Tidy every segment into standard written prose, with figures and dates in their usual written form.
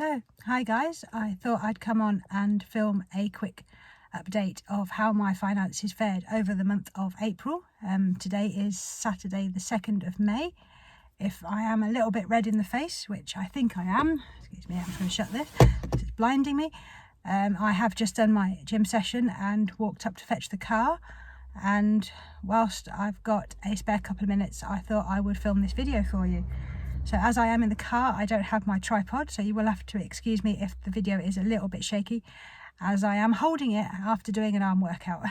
So, hi guys, I thought I'd come on and film a quick update of how my finances fared over the month of April. Today is Saturday the 2nd of May. If I am a little bit red in the face, which I think I am, excuse me, I'm just going to shut this because it's blinding me. I have just done my gym session and walked up to fetch the car, and whilst I've got a spare couple of minutes, I thought I would film this video for you. So as I am in the car, I don't have my tripod, so you will have to excuse me if the video is a little bit shaky, as I am holding it after doing an arm workout.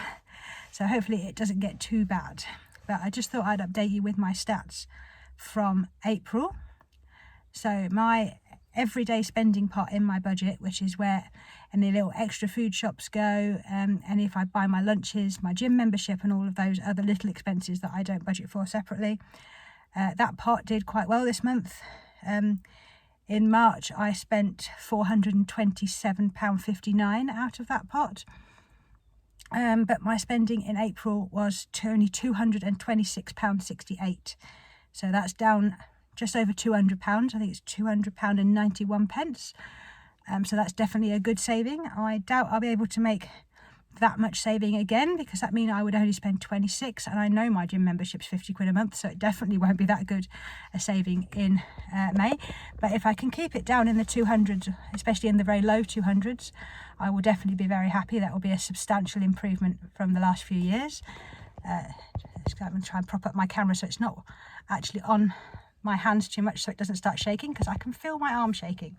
So hopefully it doesn't get too bad. But I just thought I'd update you with my stats from April. So my everyday spending pot in my budget, which is where any little extra food shops go, and if I buy my lunches, my gym membership and all of those other little expenses that I don't budget for separately. That pot did quite well this month. In March I spent £427.59 out of that pot, but my spending in April was only £226.68, so that's down just over £200. I think it's £200.91. So that's definitely a good saving. I doubt I'll be able to make that much saving again, because that means I would only spend 26, and I know my gym membership's 50 quid a month, so it definitely won't be that good a saving in May. But if I can keep it down in the 200s, especially in the very low 200s, I will definitely be very happy. That will be a substantial improvement from the last few years. I'm going to try and prop up my camera so it's not actually on my hands too much, so it doesn't start shaking, because I can feel my arm shaking.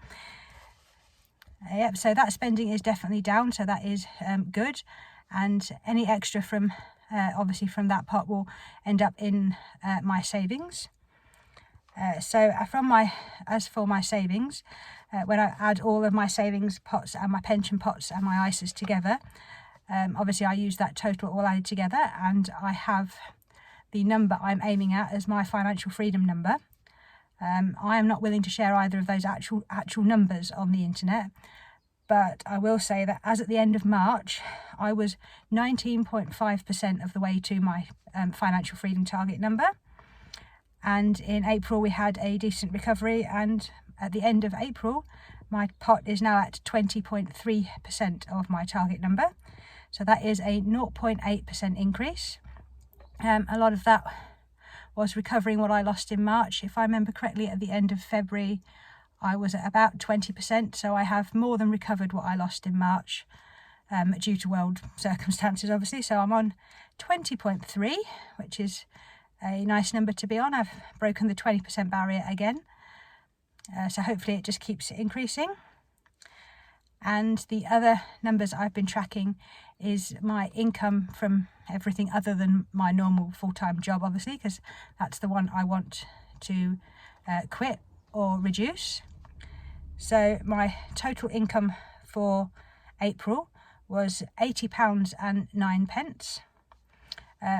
Yep, so that spending is definitely down, so that is good, and any extra from obviously from that pot will end up in my savings. So as for my savings, when I add all of my savings pots and my pension pots and my ISAs together, obviously I use that total all added together, and I have the number I'm aiming at as my financial freedom number. I am not willing to share either of those actual numbers on the internet, but I will say that as at the end of March, I was 19.5% of the way to my financial freedom target number. And in April we had a decent recovery, and at the end of April my pot is now at 20.3% of my target number. So that is a 0.8% increase. A lot of that was recovering what I lost in March. If I remember correctly, at the end of February I was at about 20%, so I have more than recovered what I lost in March, due to world circumstances obviously. So I'm on 20.3, which is a nice number to be on. I've broken the 20% barrier again, so hopefully it just keeps increasing. And the other numbers I've been tracking is my income from everything other than my normal full-time job, obviously, because that's the one I want to quit or reduce. So my total income for April was £80.09,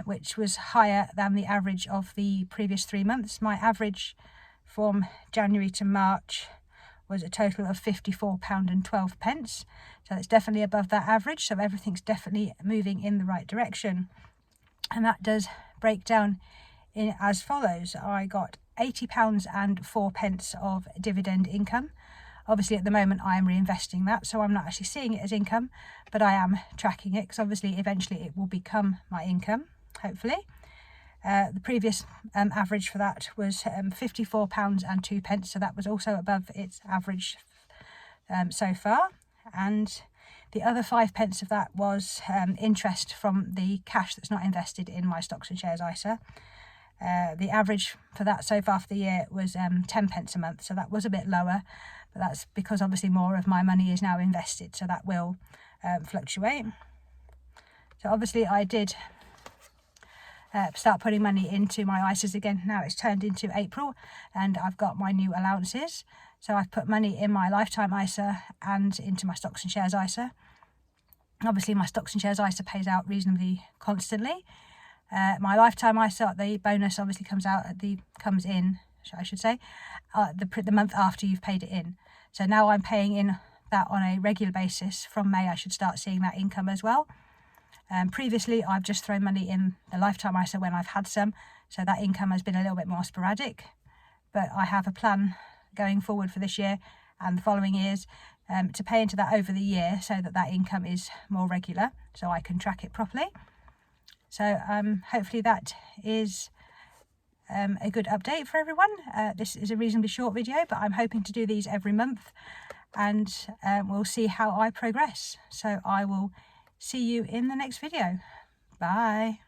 which was higher than the average of the previous 3 months. My average from January to March was a total of £54.12, so it's definitely above that average, so everything's definitely moving in the right direction. And that does break down in as follows. I got £80.04 of dividend income. Obviously at the moment I am reinvesting that, so I'm not actually seeing it as income, but I am tracking it, because obviously eventually it will become my income, hopefully. The previous average for that was £54.02, so that was also above its average so far. And the other 5 pence of that was interest from the cash that's not invested in my stocks and shares ISA. The average for that so far for the year was 10 pence a month, so that was a bit lower, but that's because obviously more of my money is now invested, so that will fluctuate. So obviously I did start putting money into my ISAs again. Now it's turned into April and I've got my new allowances, so I've put money in my lifetime ISA and into my stocks and shares ISA. Obviously my stocks and shares ISA pays out reasonably constantly. My lifetime ISA, the bonus obviously comes in the month after you've paid it in. So now I'm paying in that on a regular basis. From May I should start seeing that income as well. Previously I've just thrown money in the lifetime ISA when I've had some, so that income has been a little bit more sporadic, but I have a plan going forward for this year and the following years, to pay into that over the year so that that income is more regular, so I can track it properly. So hopefully that is a good update for everyone. This is a reasonably short video, but I'm hoping to do these every month, and we'll see how I progress. So I will see you in the next video. Bye.